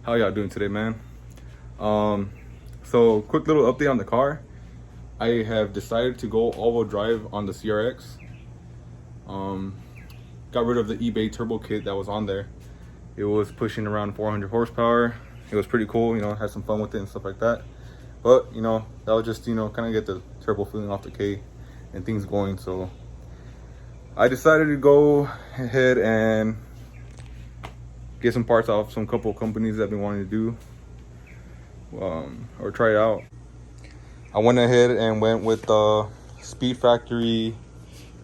How y'all doing today, man? So quick little update on the car. I have decided to go all-wheel drive on the CRX. Um, got rid of the eBay turbo kit that was on there. It was pushing around 400 horsepower. It was pretty cool, had some fun with it and stuff like that. But, that was just, kind of get the turbo feeling off the K and things going. So I decided to go ahead and get some parts off some couple companies that I've been wanting to do. Or try it out. I went ahead and went with the Speed Factory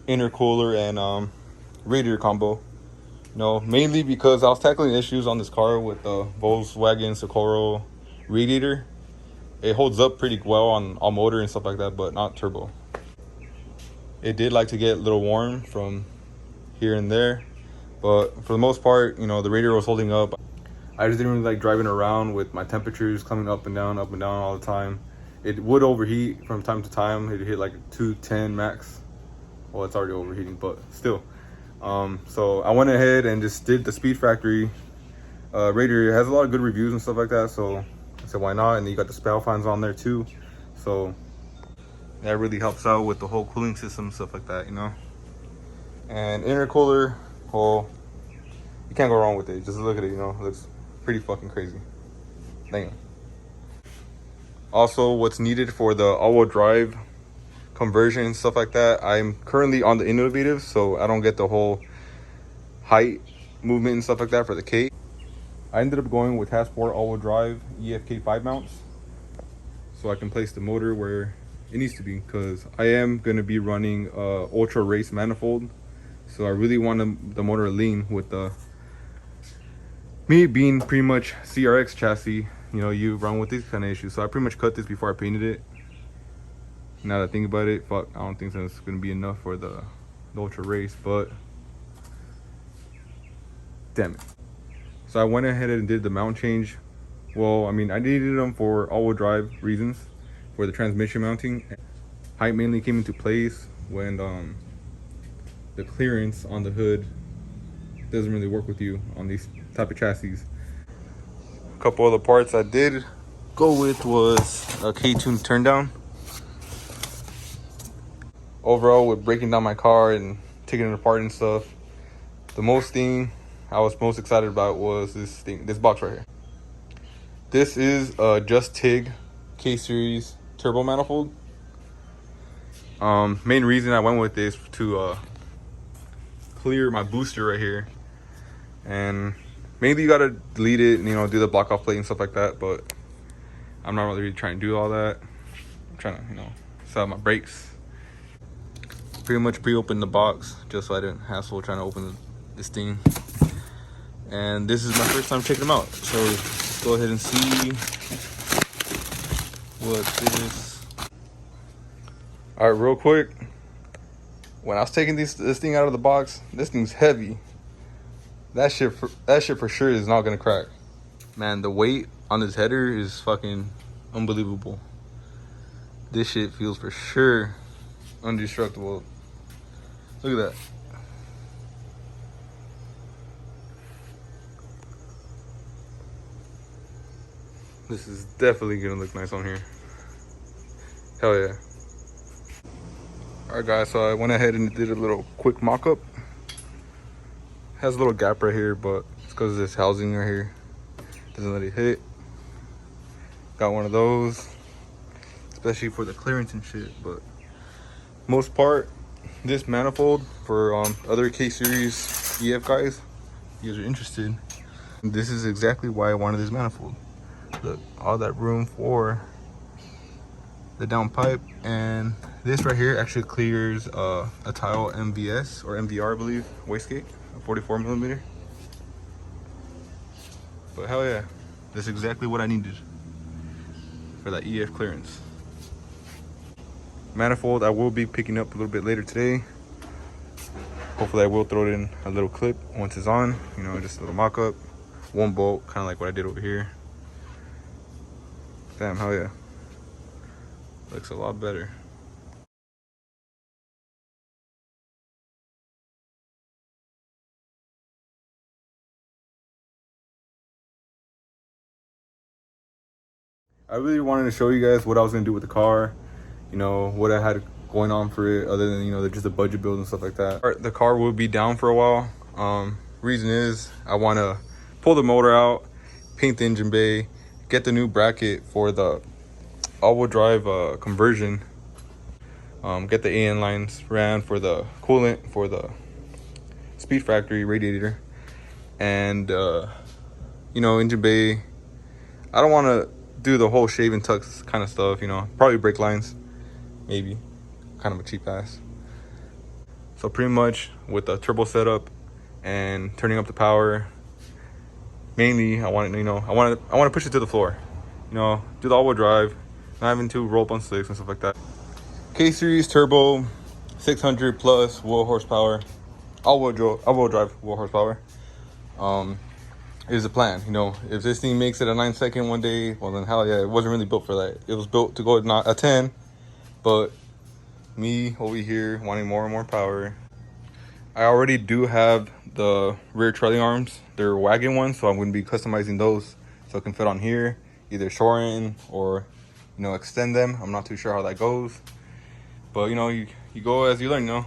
intercooler and radiator combo. Mainly because I was tackling issues on this car with the Volkswagen Socorro radiator. It holds up pretty well on all motor and stuff like that, but not turbo. It did like to get a little warm from here and there, but for the most part, the radiator was holding up. I just didn't really like driving around with my temperatures coming up and down all the time. It would overheat from time to time. It'd hit like 210 max. Well, it's already overheating, but still. So I went ahead and just did the Speed Factory radiator. It has a lot of good reviews and stuff like that, so I said why not. And then you got the spout fans on there too, so that really helps out with the whole cooling system, stuff like that, And intercooler, well, you can't go wrong with it. Just look at it, it looks pretty fucking crazy. Damn. Also, what's needed for the all-wheel drive conversion and stuff like that, I'm currently on the innovative, so I don't get the whole height movement and stuff like that for the K. I ended up going with Hassport all-wheel drive EFK 5 mounts, so I can place the motor where it needs to be, because I am going to be running ultra race manifold, so I really want the motor to lean with the me being pretty much CRX chassis. You run with these kind of issues, so I pretty much cut this before I painted it. Now that I think about it, fuck, I don't think that's gonna be enough for the ultra race, but damn it. So I went ahead and did the mount change. Well, I mean, I needed them for all-wheel drive reasons, for the transmission mounting. Height mainly came into place when the clearance on the hood doesn't really work with you on these type of chassis. A couple other parts I did go with was a K20 turn down. Overall, with breaking down my car and taking it apart and stuff, the most thing I was most excited about was this box right here. This is a Just TIG K-Series turbo manifold. Main reason I went with this to clear my booster right here, and mainly you gotta delete it and do the block off plate and stuff like that, but I'm not really trying to do all that. I'm trying to set up my brakes. Pretty much pre-opened the box just so I didn't hassle trying to open this thing. And this is my first time checking them out, so let's go ahead and see what this. All right, real quick, when I was taking this thing out of the box, this thing's heavy. That shit for sure is not gonna crack. Man, the weight on this header is fucking unbelievable. This shit feels for sure indestructible. Look at that. This is definitely gonna look nice on here. Hell yeah. Alright guys, so I went ahead and did a little quick mock-up. Has a little gap right here, but it's because of this housing right here. Doesn't let it hit. Got one of those, especially for the clearance and shit, but most part, this manifold for other K-Series EF guys, you guys are interested. This is exactly why I wanted this manifold. Look, all that room for the down pipe, and this right here actually clears a tile MVS or MVR, I believe, wastegate, a 44 millimeter. But hell yeah, that's exactly what I needed for that EF clearance. Manifold I will be picking up a little bit later today. Hopefully I will throw it in a little clip once it's on, just a little mock-up. One bolt, kind of like what I did over here. Damn, hell yeah. Looks a lot better. I really wanted to show you guys what I was gonna do with the car, you know, what I had going on for it, other than, you know, just a budget build and stuff like that. The car will be down for a while. Reason is I want to pull the motor out, paint the engine bay, get the new bracket for the all-wheel drive conversion, get the AN lines ran for the coolant for the Speed Factory radiator, and you know, engine bay. I don't want to do the whole shave and tux kind of stuff, you know, probably brake lines, maybe, kind of a cheap ass. So pretty much with the turbo setup and turning up the power, mainly I want to, you know, I want to push it to the floor, you know, do the all-wheel drive, not having to roll up on slicks and stuff like that. K series turbo, 600 plus wheel horsepower, all-wheel drive wheel horsepower. Is the plan, you know. If this thing makes it a 9-second one day, well then hell yeah, it wasn't really built for that. It was built to go a 10, but me over here wanting more and more power. I already do have the rear trailing arms. They're wagon ones, so I'm going to be customizing those so it can fit on here, either shorten or, you know, extend them. I'm not too sure how that goes, but you know, you go as you learn, you know.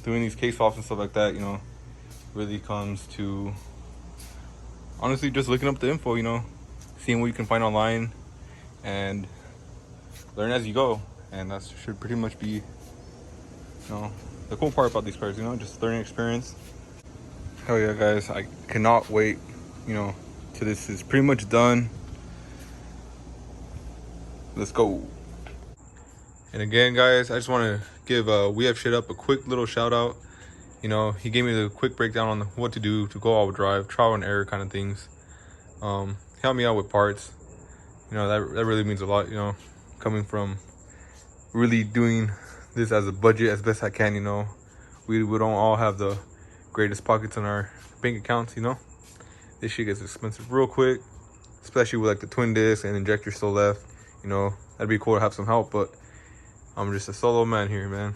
Doing these case swaps and stuff like that, you know, really comes to honestly just looking up the info, you know, seeing what you can find online and learn as you go. And that should pretty much be, you know, the cool part about these cars, you know, just learning experience. Hell yeah, guys, I cannot wait, you know, till this is pretty much done. Let's go. And again, guys, I just want to give We Have Shit Up a quick little shout out. You know, he gave me the quick breakdown on what to do to go all drive, trial and error kind of things. Help me out with parts. You know, that really means a lot, you know, coming from really doing this as a budget as best I can, you know. We don't all have the greatest pockets in our bank accounts, you know. This shit gets expensive real quick, especially with like the twin disc and injector still left. You know, that'd be cool to have some help, but I'm just a solo man here, man.